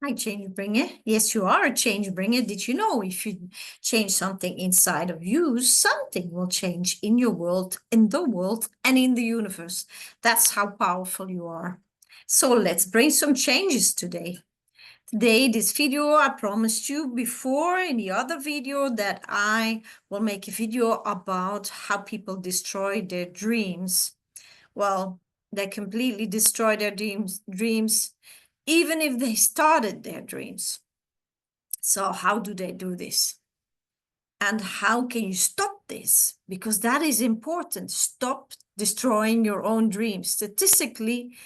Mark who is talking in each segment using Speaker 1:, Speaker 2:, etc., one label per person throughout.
Speaker 1: Hi, change bringer. Yes, you are a change bringer. Did you know if you change something inside of you, something will change in your world, in the world, and in the universe? That's how powerful you are. So let's bring some changes today. Today, this video, I promised you before in the other video that I will make a video about how people destroy their dreams. Well, they completely destroy their dreams even if they started their dreams. So how do they do this? And how can you stop this? Because that is important. Stop destroying your own dreams. Statistically,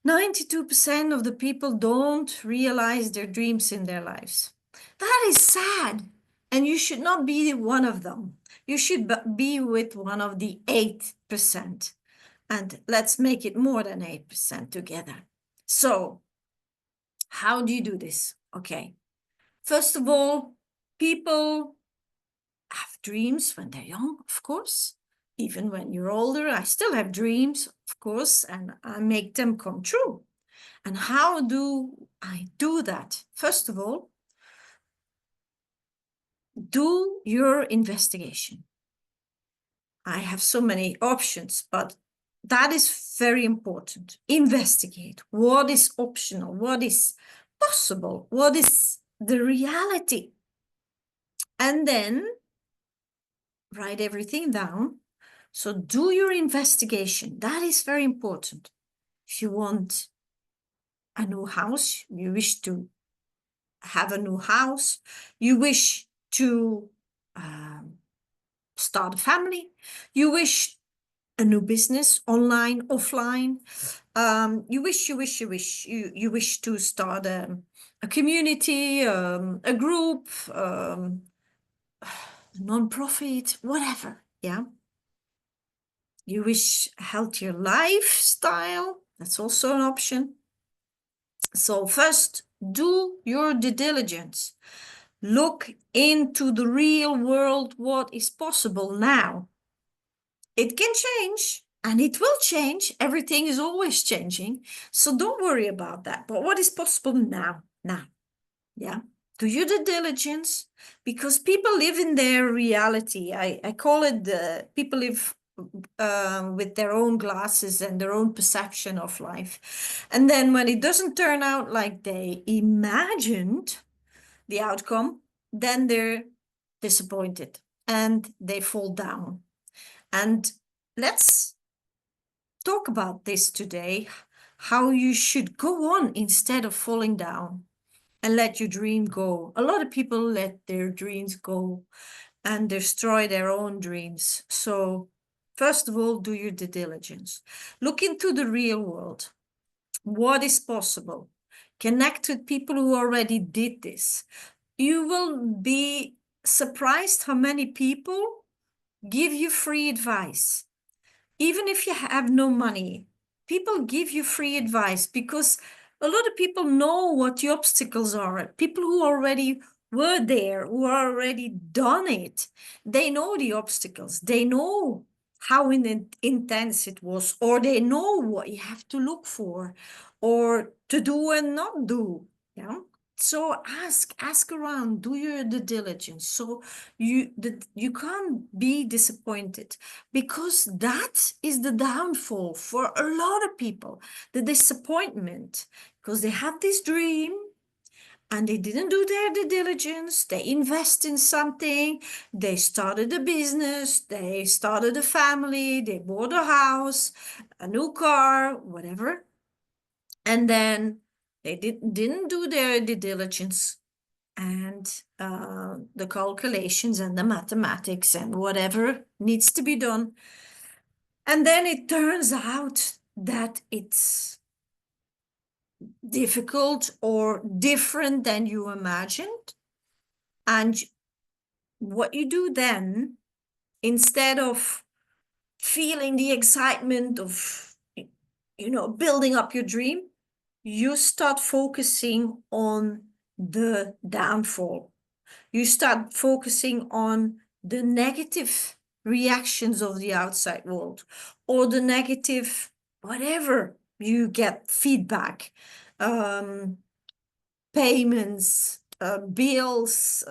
Speaker 1: 92% of the people don't realize their dreams in their lives. That is sad. And you should not be one of them. You should be with one of the 8%. And let's make it more than 8% together. So how do you do this? Okay. First of all, people have dreams when they're young, of course. Even when you're older, I still have dreams, of course, and I make them come true. And how do I do that? First of all, do your investigation. I have so many options, but that is very important. Investigate what is optional, what is possible, what is the reality. And then write everything down. So do your investigation. That is very important. If you want a new house, you wish to have a new house, you wish to start a family, you wish a new business, online, offline, you wish to start a community, a group, non-profit, whatever, yeah. You wish a healthier lifestyle, that's also an option. So first, do your due diligence. Look into the real world, what is possible now. It can change, and it will change. Everything is always changing, so don't worry about that. But what is possible now? Now, yeah. Do your due diligence, because people live in their reality. I call it people live with their own glasses and their own perception of life. And then when it doesn't turn out like they imagined the outcome, then they're disappointed and they fall down. And let's talk about this today, how you should go on instead of falling down and let your dream go. A lot of people let their dreams go and destroy their own dreams. So first of all, do your due diligence. Look into the real world. What is possible? Connect with people who already did this. You will be surprised how many people give you free advice. Even if you have no money, people give you free advice because a lot of people know what the obstacles are. People who already were there, who already done it, they know the obstacles. They know how intense it was, or they know what you have to look for or to do and not do. Yeah. So ask around, do your due diligence. So you can't be disappointed, because that is the downfall for a lot of people, the disappointment, because they had this dream and they didn't do their due diligence. They invest in something, they started a business, they started a family, they bought a house, a new car, whatever. And then they didn't do their due diligence and the calculations and the mathematics and whatever needs to be done. And then it turns out that it's difficult or different than you imagined. And what you do then, instead of feeling the excitement of, building up your dream, you start focusing on the downfall. You start focusing on the negative reactions of the outside world, or the negative, whatever you get feedback. payments, bills,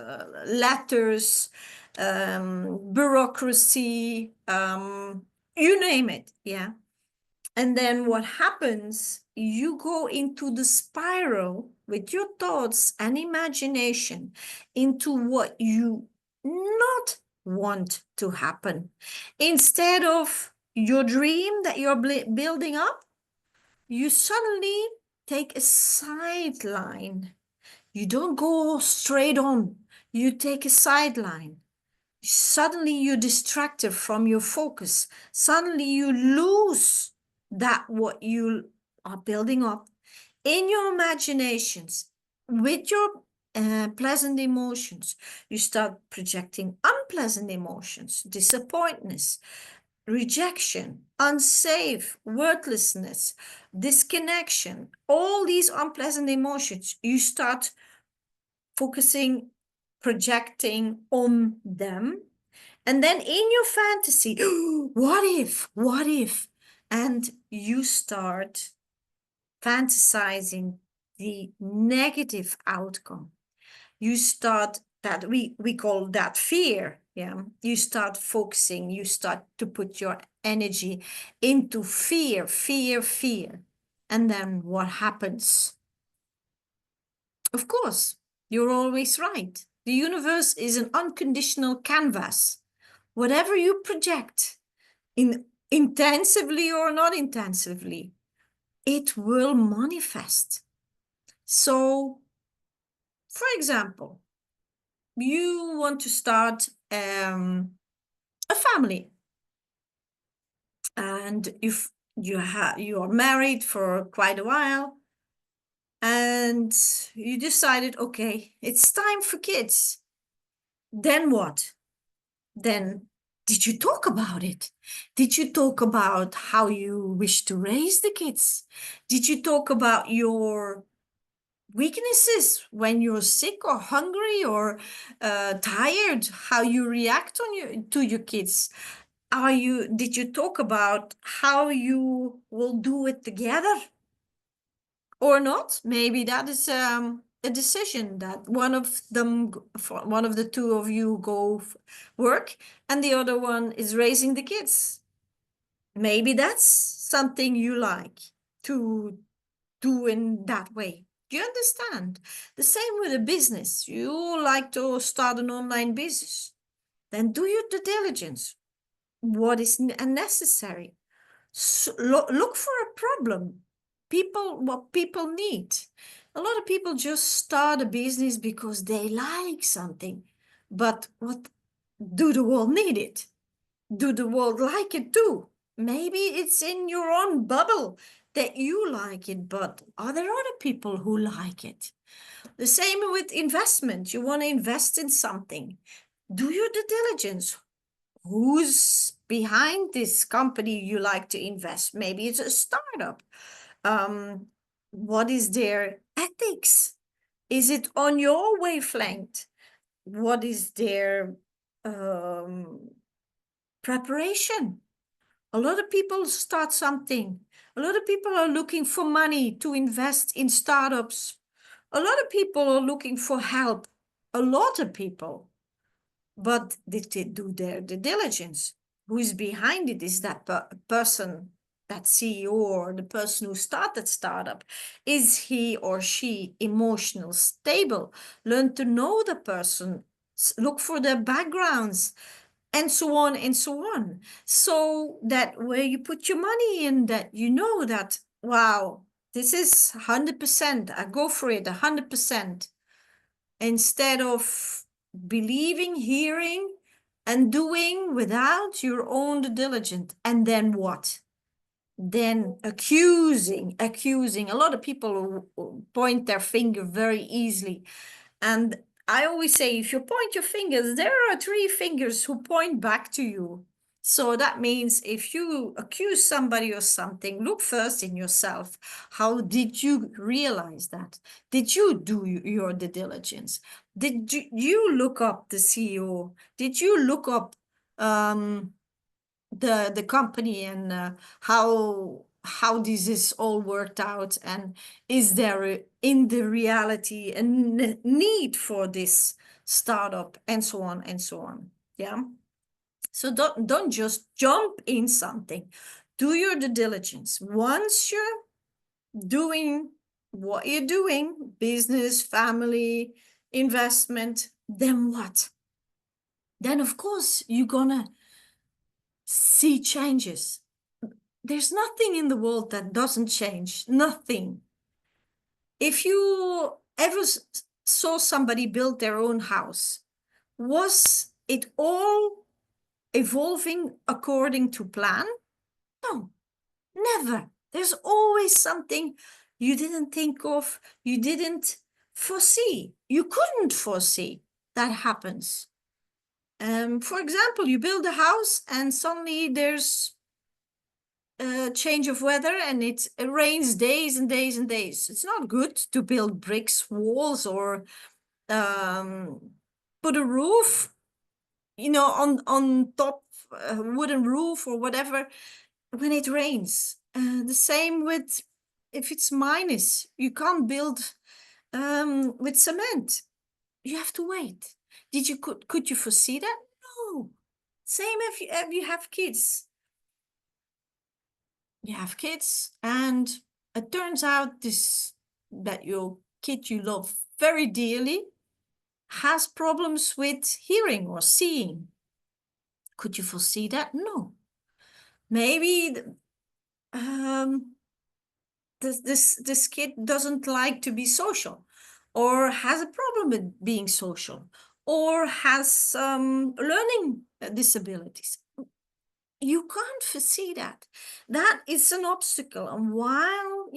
Speaker 1: letters, bureaucracy, you name it, yeah. And then what happens, you go into the spiral with your thoughts and imagination into what you not want to happen. Instead of your dream that you're building up, you suddenly take a sideline. You don't go straight on. You take a sideline. Suddenly you're distracted from your focus. Suddenly you lose that what you are building up in your imaginations with your pleasant emotions. You start projecting unpleasant emotions, disappointment, rejection, unsafe, worthlessness, disconnection, all these unpleasant emotions. You start focusing, projecting on them. And then in your fantasy, what if? And you start fantasizing the negative outcome. You start that we call that fear. Yeah. You start focusing, you start to put your energy into fear. And then what happens? Of course, you're always right. The universe is an unconditional canvas. Whatever you project, intensively or not intensively, it will manifest. So, for example, you want to start a family, and if you are married for quite a while, and you decided, okay, it's time for kids. Then what? Then did you talk about it? Did you talk about how you wish to raise the kids? Did you talk about your weaknesses when you're sick or hungry or tired, how you react to your kids? Did you talk about how you will do it together or not? Maybe that is a decision that one of the two of you go work and the other one is raising the kids. Maybe that's something you like to do in that way. Do you understand? The same with a business. You like to start an online business. Then do your due diligence. What is necessary? So, look for a problem. What people need. A lot of people just start a business because they like something. But what do the world need it? Do the world like it too? Maybe it's in your own bubble that you like it, but are there other people who like it? The same with investment. You want to invest in something. Do your due diligence. Who's behind this company you like to invest? Maybe it's a startup. What is their ethics? Is it on your wavelength? What is their preparation? A lot of people start something. A lot of people are looking for money to invest in startups. A lot of people are looking for help. A lot of people. But did they do their due diligence? Who is behind it? Is that person, that CEO, or the person who started startup? Is he or she emotional stable? Learn to know the person. Look for their backgrounds, and so on and so on. So that where you put your money in, that you know that, wow, this is 100%. I go for it 100%. Instead of believing, hearing, and doing without your own due diligence. And then what? Then accusing. A lot of people point their finger very easily. And I always say, if you point your fingers, there are 3 fingers who point back to you. So that means if you accuse somebody of something, look first in yourself. How did you realize that? Did you do your due diligence? Did you look up the CEO? Did you look up the company and how how this is all worked out, and is there in the reality a need for this startup, and so on and so on. Yeah. So don't just jump in something. Do your due diligence. Once you're doing what you're doing, business, family, investment, then what? Then of course you're gonna see changes. There's nothing in the world that doesn't change. Nothing. If you ever saw somebody build their own house, was it all evolving according to plan? No, never. There's always something you didn't think of, you didn't foresee. You couldn't foresee that happens. For example, you build a house and suddenly there's a change of weather and it rains days and days and days. It's not good to build bricks, walls, or put a roof, on top, a wooden roof or whatever, when it rains. The same with if it's minus. You can't build with cement. You have to wait. Could you foresee that? No. Same if you have kids. You have kids, and it turns out that your kid you love very dearly has problems with hearing or seeing. Could you foresee that? No. Maybe this kid doesn't like to be social, or has a problem with being social, or has learning disabilities. You can't foresee that. That is an obstacle. And while,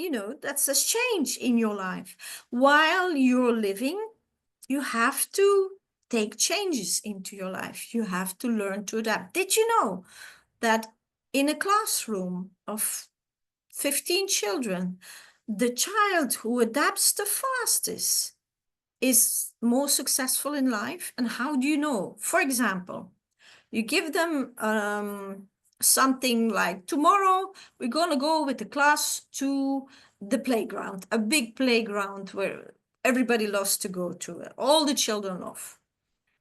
Speaker 1: that's a change in your life. While you're living, you have to take changes into your life. You have to learn to adapt. Did you know that in a classroom of 15 children, the child who adapts the fastest is more successful in life? And how do you know? For example, you give them something like, tomorrow we're going to go with the class to the playground, a big playground where everybody loves to go to, all the children love.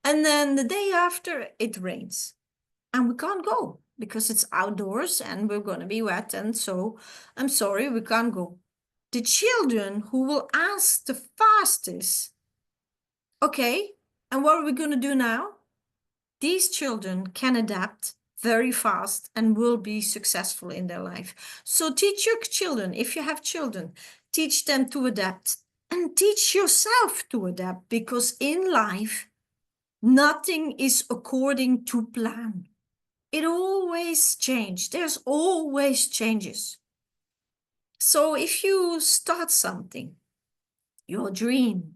Speaker 1: And then the day after it rains and we can't go because it's outdoors and we're going to be wet. And so I'm sorry, we can't go. The children who will ask the fastest, okay, and what are we going to do now? These children can adapt very fast and will be successful in their life. So teach your children, if you have children, teach them to adapt, and teach yourself to adapt, because in life, nothing is according to plan. It always changes. There's always changes. So if you start something, your dream,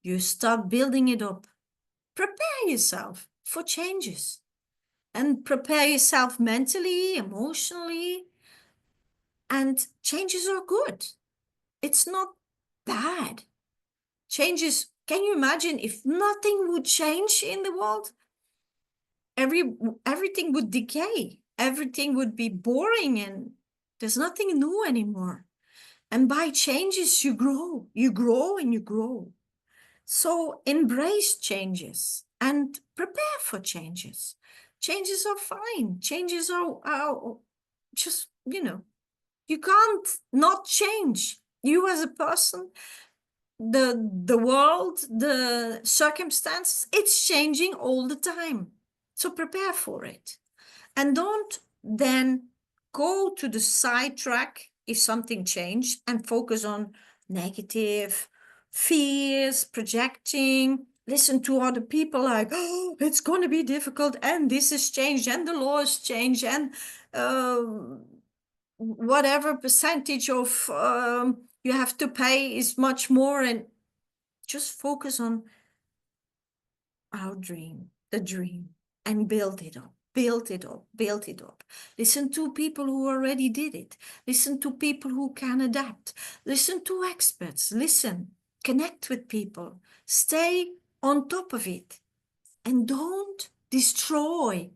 Speaker 1: you start building it up, prepare yourself for changes. And prepare yourself mentally, emotionally. And changes are good. It's not bad. Changes, can you imagine if nothing would change in the world? Everything would decay. Everything would be boring and there's nothing new anymore. And by changes, you grow and you grow. So embrace changes and prepare for changes. Changes are fine. Changes are just, you can't not change. You as a person, the world, the circumstances, it's changing all the time. So prepare for it. And don't then go to the sidetrack if something changed and focus on negative fears, projecting, listen to other people like, oh, it's going to be difficult and this has changed and the law has changed and whatever percentage of you have to pay is much more, and just focus on our dream, the dream, and build it up. Build it up, build it up. Listen to people who already did it. Listen to people who can adapt. Listen to experts. Listen, connect with people. Stay on top of it. And don't destroy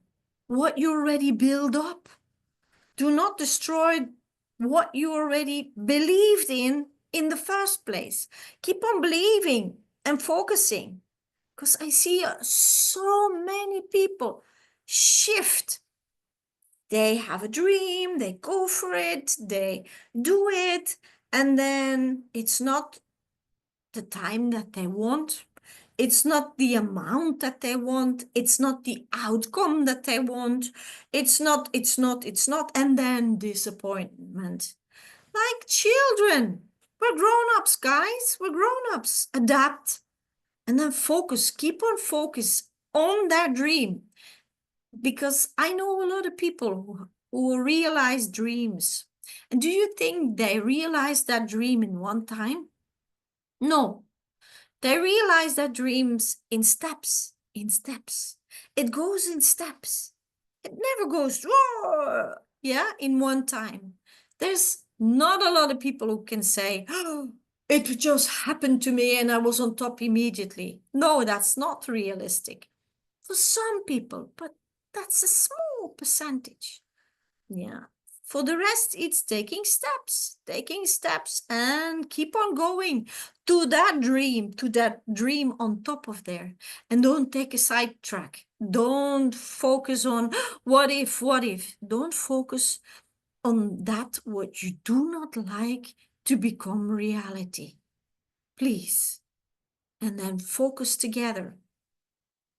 Speaker 1: what you already built up. Do not destroy what you already believed in the first place. Keep on believing and focusing, because I see so many people shift. They have a dream, they go for it, they do it, and then it's not the time that they want. It's not the amount that they want. It's not the outcome that they want. It's not, and then disappointment. Like children. We're grown-ups, guys. We're grown-ups. Adapt. And then focus. Keep on focus on that dream. Because I know a lot of people who realize dreams. And do you think they realize that dream in one time? No. They realize their dreams in steps, in steps. It goes in steps. It never goes, "Whoa," yeah, in one time. There's not a lot of people who can say, "Oh, it just happened to me and I was on top immediately." No, that's not realistic. For some people, but that's a small percentage. Yeah. For the rest, it's taking steps, and keep on going to that dream on top of there. And don't take a sidetrack. Don't focus on what if. Don't focus on that what you do not like to become reality. Please. And then focus together.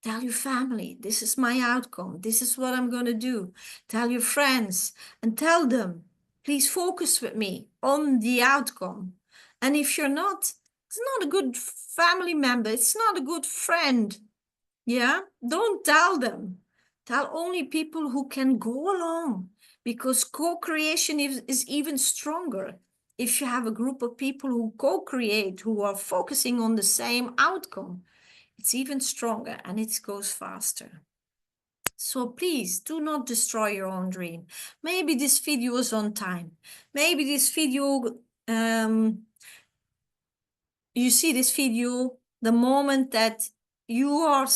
Speaker 1: Tell your family, this is my outcome. This is what I'm going to do. Tell your friends and tell them, please focus with me on the outcome. And if you're not, it's not a good family member. It's not a good friend. Yeah, don't tell them. Tell only people who can go along, because co-creation is even stronger. If you have a group of people who co-create, who are focusing on the same outcome, it's even stronger and it goes faster. So please do not destroy your own dream. Maybe this video is on time. Maybe this video, you see this video the moment that you are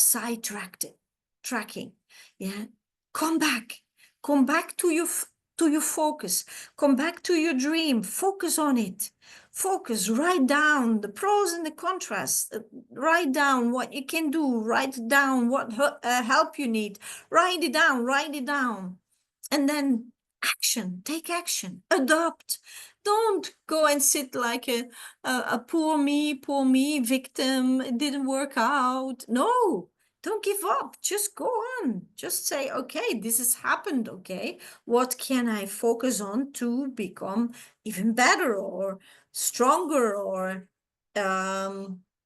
Speaker 1: tracking. Yeah, come back to your focus. Come back to your dream. Focus on it. Focus. Write down the pros and the contrasts. Write down what you can do. Write down what help you need. Write it down. And then action. Take action. Adopt. Don't go and sit like a poor me victim. It didn't work out. No, don't give up. Just go on. Just say, okay, this has happened. Okay, what can I focus on to become even better or stronger or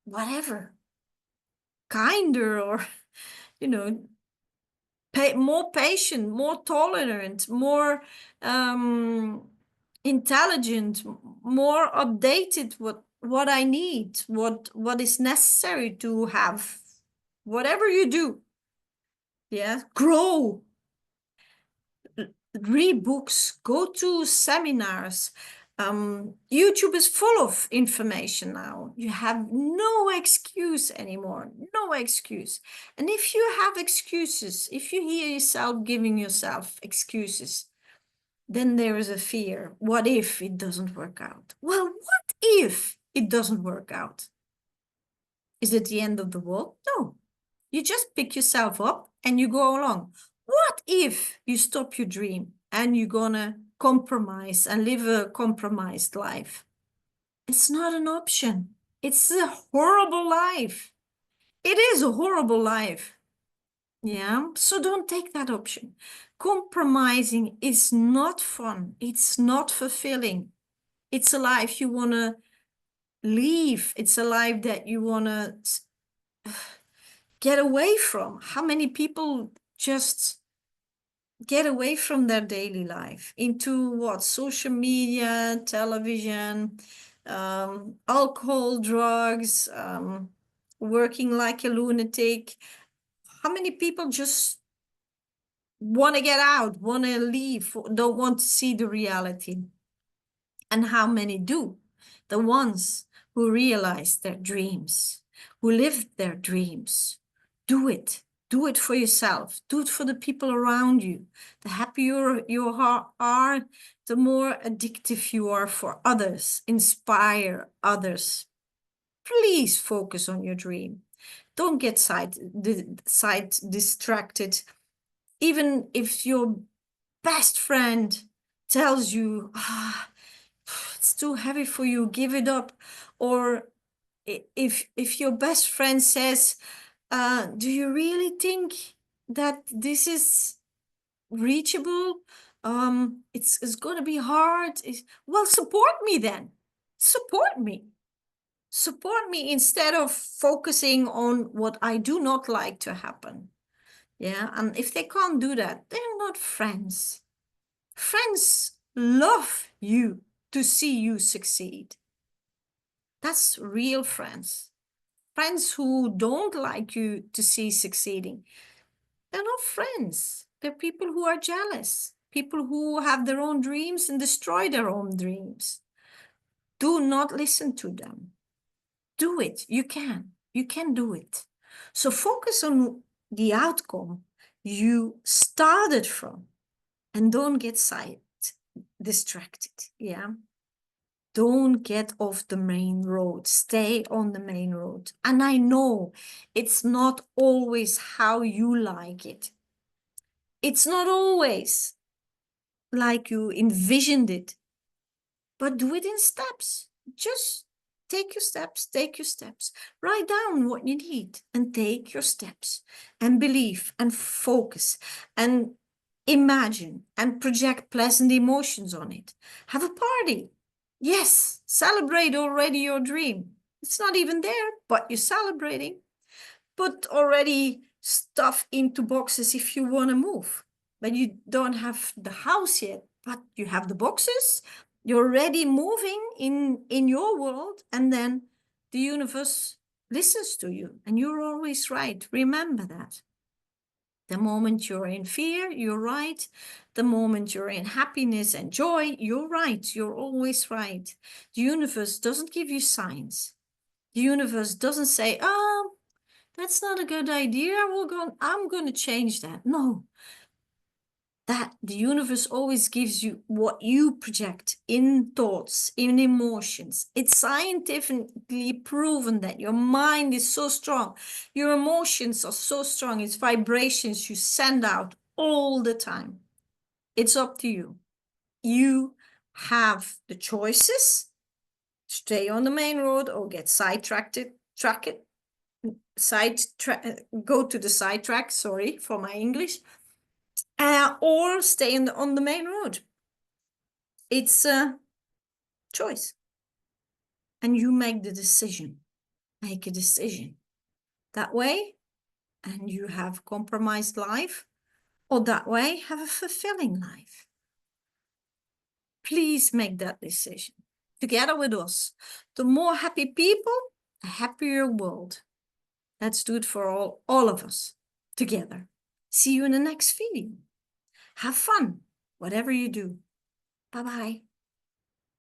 Speaker 1: whatever, kinder, or, you know, more patient, more tolerant, more intelligent, more updated, what I need, what is necessary to have, whatever you do. Yeah, grow, read books, go to seminars. YouTube is full of information now. You have no excuse anymore, no excuse. And if you have excuses, if you hear yourself giving yourself excuses, then there is a fear. What if it doesn't work out? Well, what if it doesn't work out? Is it the end of the world? No. You just pick yourself up and you go along. What if you stop your dream and you're gonna compromise and live a compromised life? It's not an option. It's a horrible life. It is a horrible life. Yeah, so don't take that option. Compromising is not fun. It's not fulfilling. It's a life you want to leave. It's a life that you want to get away from. How many people just get away from their daily life into what? Social media, television, alcohol, drugs, working like a lunatic. How many people just want to get out, want to leave, don't want to see the reality? And how many do? The ones who realize their dreams, who live their dreams, do it. Do it for yourself. Do it for the people around you. The happier you are, the more addictive you are for others. Inspire others. Please focus on your dream. Don't get side distracted. Even if your best friend tells you, it's too heavy for you, give it up. Or if your best friend says, do you really think that this is reachable? It's going to be hard. Well, support me then. Support me. Support me instead of focusing on what I do not like to happen. Yeah, and if they can't do that, they're not friends. Friends love you to see you succeed. That's real friends. Friends who don't like you to see succeeding, they're not friends. They're people who are jealous, people who have their own dreams and destroy their own dreams. Do not listen to them. Do it. You can. You can do it. So focus on the outcome you started from and don't get distracted. Yeah. Don't get off the main road. Stay on the main road. And I know it's not always how you like it. It's not always like you envisioned it, but do it in steps. Just take your steps. Write down what you need and take your steps and believe and focus and imagine and project pleasant emotions on it. Have a party. Yes, celebrate already your dream. It's not even there, but you're celebrating. Put already stuff into boxes if you want to move. But you don't have the house yet, but you have the boxes. You're already moving in your world, and then the universe listens to you, and you're always right. Remember that. The moment you're in fear, you're right. The moment you're in happiness and joy, you're right. You're always right. The universe doesn't give you signs. The universe doesn't say, oh, that's not a good idea. I'm going to change that. No, that the universe always gives you what you project in thoughts, in emotions. It's scientifically proven that your mind is so strong. Your emotions are so strong. It's vibrations you send out all the time. It's up to you. You have the choices. Stay on the main road or get sidetracked. Go to the sidetrack, sorry for my English, or stay on the main road. It's a choice. And you make the decision. Make a decision. That way, and you have compromised life, or that way, have a fulfilling life. Please make that decision together with us. The more happy people, a happier world. Let's do it for all of us together. See you in the next video. Have fun, whatever you do. Bye-bye.